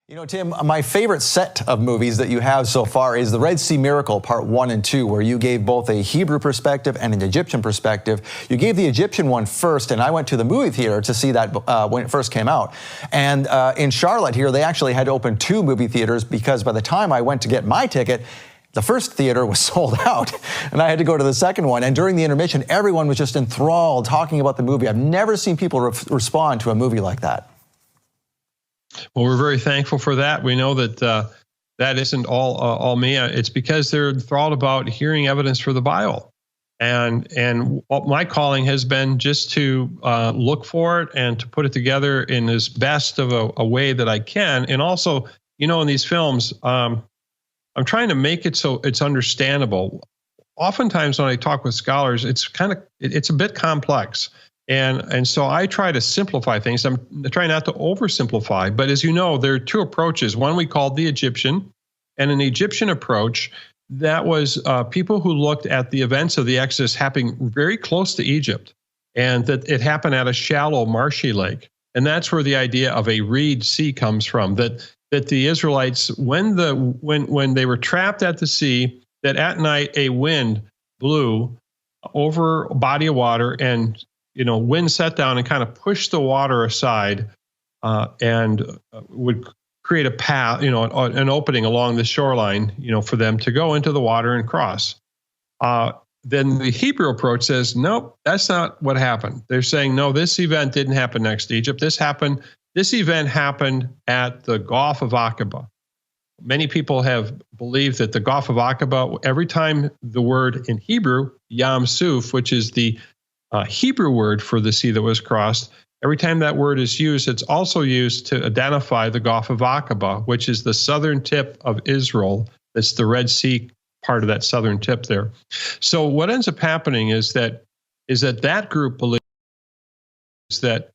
You know, Tim, my favorite set of movies that you have so far is the Red Sea Miracle, Part 1 and 2, where you gave both a Hebrew perspective and an Egyptian perspective. You gave the Egyptian one first, and I went to the movie theater to see that when it first came out. And in Charlotte here, they actually had to open 2 movie theaters because by the time I went to get my ticket, the first theater was sold out, and I had to go to the second one. And during the intermission, everyone was just enthralled talking about the movie. I've never seen people respond to a movie like that. Well, we're very thankful for that. We know that that isn't all me. It's because they're enthralled about hearing evidence for the Bible. And my calling has been just to look for it and to put it together in as best of a way that I can. And also, you know, in these films, I'm trying to make it so it's understandable. Oftentimes when I talk with scholars, it's a bit complex. And so I try to simplify things. I'm trying not to oversimplify. But as you know, there are 2 approaches. One we called the Egyptian, and an Egyptian approach that was people who looked at the events of the Exodus happening very close to Egypt, and that it happened at a shallow, marshy lake. And that's where the idea of a reed sea comes from. That the Israelites, when they were trapped at the sea, that at night a wind blew over a body of water, and wind set down and kind of pushed the water aside and would create a path, an opening along the shoreline, for them to go into the water and cross. Then the Hebrew approach says, nope, that's not what happened. They're saying, no, this event didn't happen next to Egypt. This event happened at the Gulf of Aqaba. Many people have believed that the Gulf of Aqaba, every time the word in Hebrew, Yam Suf, which is the Hebrew word for the sea that was crossed, every time that word is used, it's also used to identify the Gulf of Aqaba, which is the southern tip of Israel. That's the Red Sea part of that southern tip there. So what ends up happening is that group believes that,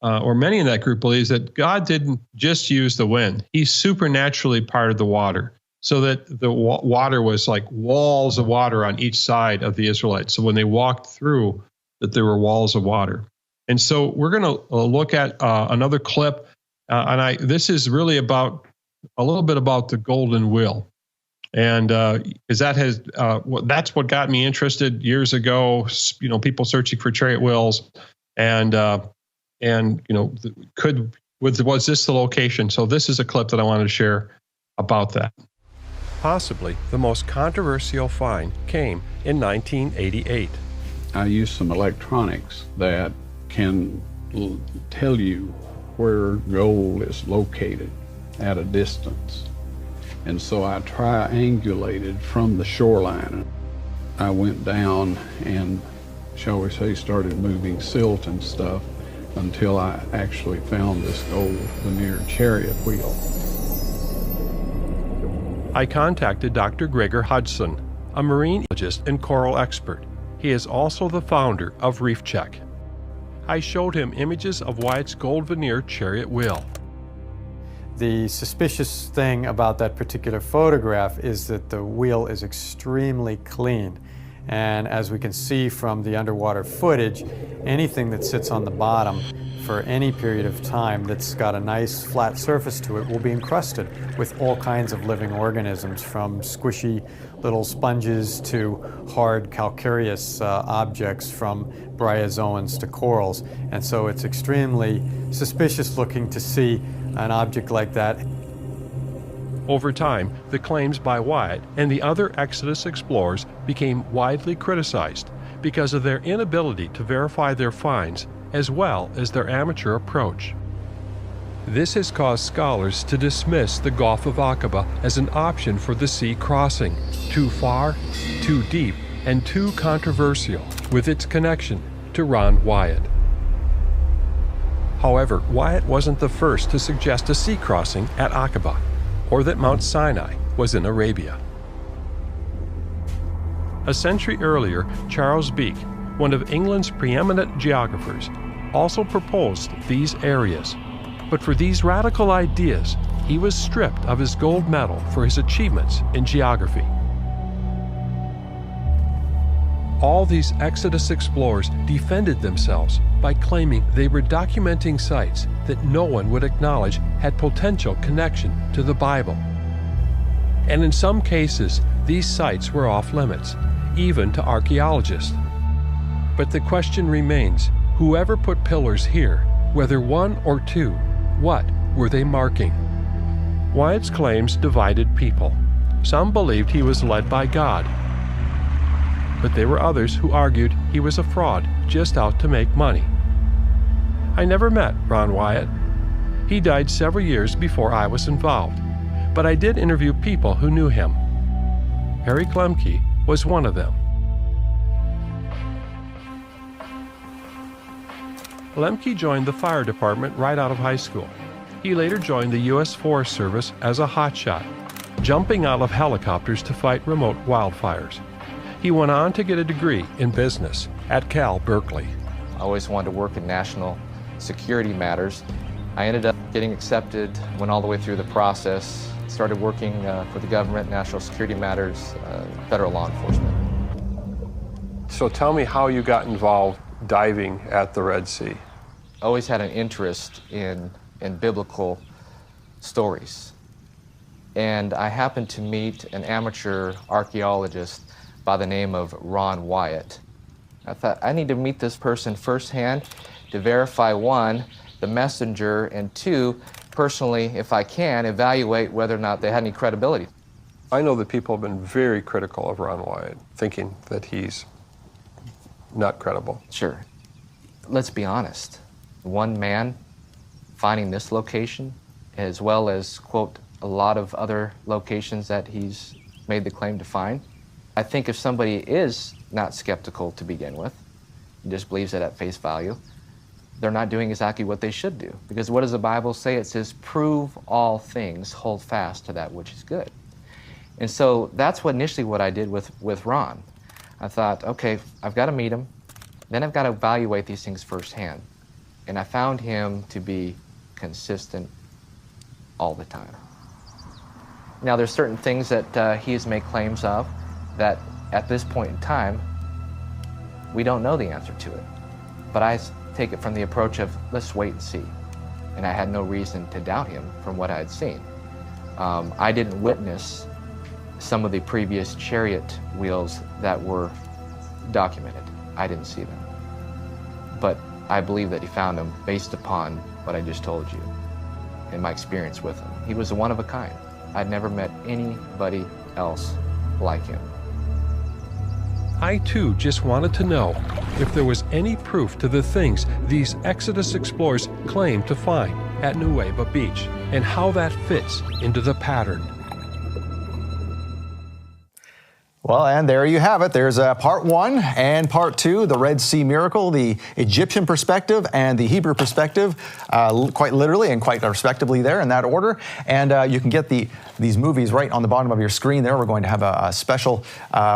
or many in that group believes that God didn't just use the wind. He supernaturally parted the water, so that the water was like walls of water on each side of the Israelites. So when they walked through, that there were walls of water. And so we're going to look at another clip, and this is really about a little bit about the golden wheel, and because that's what got me interested years ago. People searching for chariot wheels, and was this the location? So this is a clip that I wanted to share about that. Possibly the most controversial find came in 1988. I use some electronics that can tell you where gold is located at a distance. And so I triangulated from the shoreline. I went down and, shall we say, started moving silt and stuff until I actually found this gold veneer chariot wheel. I contacted Dr. Gregor Hudson, a marine geologist and coral expert. He is also the founder of Reef Check. I showed him images of Wyatt's gold veneer chariot wheel. The suspicious thing about that particular photograph is that the wheel is extremely clean. And as we can see from the underwater footage, anything that sits on the bottom for any period of time that's got a nice flat surface to it will be encrusted with all kinds of living organisms, from squishy little sponges to hard calcareous objects, from bryozoans to corals. And so it's extremely suspicious looking to see an object like that. Over time, the claims by Wyatt and the other Exodus explorers became widely criticized because of their inability to verify their finds, as well as their amateur approach. This has caused scholars to dismiss the Gulf of Aqaba as an option for the sea crossing, too far, too deep, and too controversial with its connection to Ron Wyatt. However, Wyatt wasn't the first to suggest a sea crossing at Aqaba, or that Mount Sinai was in Arabia. A century earlier, Charles Beeke, one of England's preeminent geographers, also proposed these areas. But for these radical ideas, he was stripped of his gold medal for his achievements in geography. All these Exodus explorers defended themselves by claiming they were documenting sites that no one would acknowledge had potential connection to the Bible. And in some cases, these sites were off limits, even to archaeologists. But the question remains, whoever put pillars here, whether one or two, what were they marking? Wyatt's claims divided people. Some believed he was led by God, but there were others who argued he was a fraud just out to make money. I never met Ron Wyatt. He died several years before I was involved, but I did interview people who knew him. Harry Lemke was one of them. Lemke joined the fire department right out of high school. He later joined the U.S. Forest Service as a hotshot, jumping out of helicopters to fight remote wildfires. He went on to get a degree in business at Cal Berkeley. I always wanted to work in national security matters. I ended up getting accepted, went all the way through the process, started working for the government, national security matters, federal law enforcement. So tell me how you got involved diving at the Red Sea. I always had an interest in biblical stories. And I happened to meet an amateur archaeologist by the name of Ron Wyatt. I thought, I need to meet this person firsthand to verify, one, the messenger, and two, personally, if I can, evaluate whether or not they had any credibility. I know that people have been very critical of Ron Wyatt, thinking that he's not credible. Sure. Let's be honest. One man finding this location, as well as, quote, a lot of other locations that he's made the claim to find. I think if somebody is not skeptical to begin with, just believes it at face value, they're not doing exactly what they should do. Because what does the Bible say? It says, prove all things, hold fast to that which is good. And so that's initially what I did with Ron. I thought, okay, I've got to meet him, then I've got to evaluate these things firsthand. And I found him to be consistent all the time. Now, there's certain things that he has made claims of that at this point in time, we don't know the answer to it. But I take it from the approach of, let's wait and see. And I had no reason to doubt him from what I had seen. I didn't witness some of the previous chariot wheels that were documented. I didn't see them. But I believe that he found them based upon what I just told you and my experience with him. He was one of a kind. I'd never met anybody else like him. I too just wanted to know if there was any proof to the things these Exodus explorers claimed to find at Nueva Beach and how that fits into the pattern. Well, and there you have it. There's part one and part two, the Red Sea miracle, the Egyptian perspective and the Hebrew perspective, quite literally and quite respectively there in that order. And you can get these movies right on the bottom of your screen there. We're going to have a special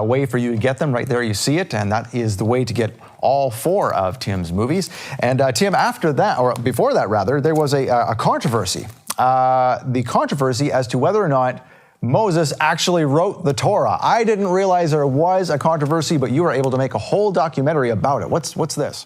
way for you to get them. Right there you see it, and that is the way to get all four of Tim's movies. And Tim, after that, or before that rather, there was a controversy. The controversy as to whether or not Moses actually wrote the Torah. I didn't realize there was a controversy, but you were able to make a whole documentary about it. What's this?